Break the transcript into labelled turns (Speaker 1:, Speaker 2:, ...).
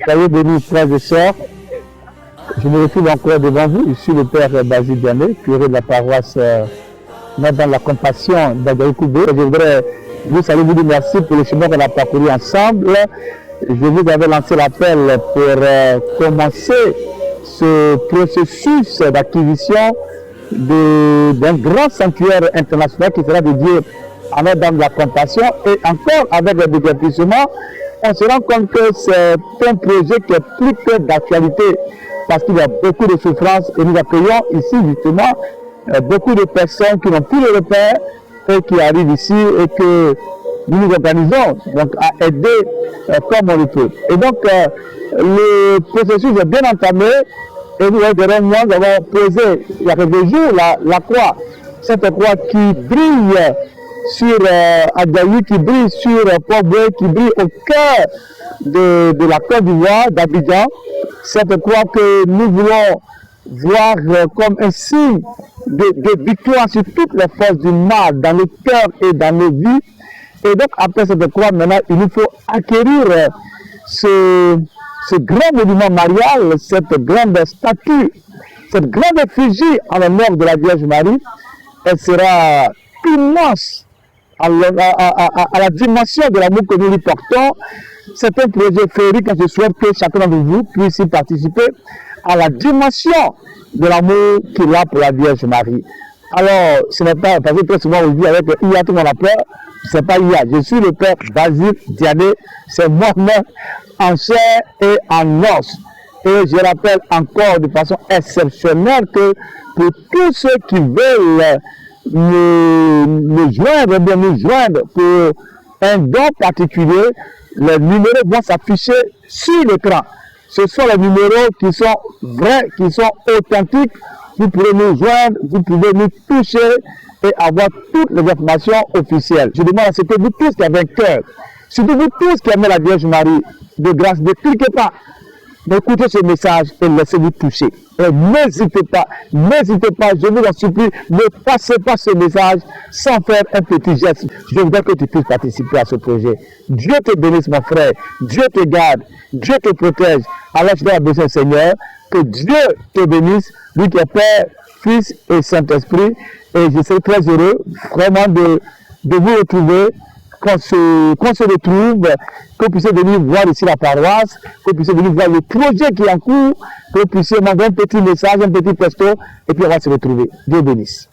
Speaker 1: Soyez bénis, frères et sœurs. Je me retrouve encore devant vous. Je suis le père Basile Diané, curé de la paroisse dans la compassion d'Agaïkoubé. Je voudrais vous saluer, vous dire merci pour le chemin qu'on a parcouru ensemble. Je vous avais lancé l'appel pour commencer ce processus d'acquisition d'un grand sanctuaire international qui sera dédié à Notre-Dame de la Compassion. Et encore avec le déguerpissement, on se rend compte que c'est un projet qui est plus que d'actualité parce qu'il y a beaucoup de souffrances et nous accueillons ici justement beaucoup de personnes qui n'ont plus de repère et qui arrivent ici et que nous nous organisons donc, à aider comme on le peut. Et donc le processus est bien entamé et nous, derrière moi, nous avons posé il y a quelques jours la croix, cette croix qui brille sur Agaï, qui brille sur Port-Boué, qui brille au cœur de la Côte d'Ivoire, d'Abidjan. Cette croix que nous voulons voir comme un signe de victoire sur toutes les forces du mal dans le cœur et dans nos vies. Et donc après cette croix, maintenant, il nous faut acquérir ce grand monument marial, cette grande statue, cette grande effigie en l'honneur de la Vierge Marie. Elle sera immense à la dimension de l'amour que nous lui portons. C'est un projet féerique et je souhaite que chacun d'entre vous puisse y participer à la dimension de l'amour qu'il a pour la Vierge Marie. Alors, ce n'est pas, parce que très souvent on dit avec IA, tout le monde a peur, ce n'est pas IA. Je suis le père Basile Diané, c'est moi-même en chair et en os. Et je rappelle encore de façon exceptionnelle que pour tous ceux qui veulent nous joindre pour un don particulier, les numéros vont s'afficher sur l'écran. Ce sont les numéros qui sont vrais, qui sont authentiques. Vous pouvez nous joindre, vous pouvez nous toucher et avoir toutes les informations officielles. Je demande à ce que vous tous qui avez un cœur, surtout vous tous qui aimez la Vierge Marie, de grâce, ne cliquez pas. Écoutez ce message et laissez-vous toucher. Et n'hésitez pas, je vous en supplie, ne passez pas ce message sans faire un petit geste. Je voudrais que tu puisses participer à ce projet. Dieu te bénisse, mon frère. Dieu te garde. Dieu te protège. Alors je dois abaisser le Seigneur. Que Dieu te bénisse, lui qui est Père, Fils et Saint-Esprit. Et je serai très heureux vraiment de vous retrouver. Qu'on se retrouve, que vous puissiez venir voir ici la paroisse, que vous puissiez venir voir le projet qui est en cours, que vous puissiez m'envoyer un petit message, un petit texto, et puis on va se retrouver. Dieu bénisse.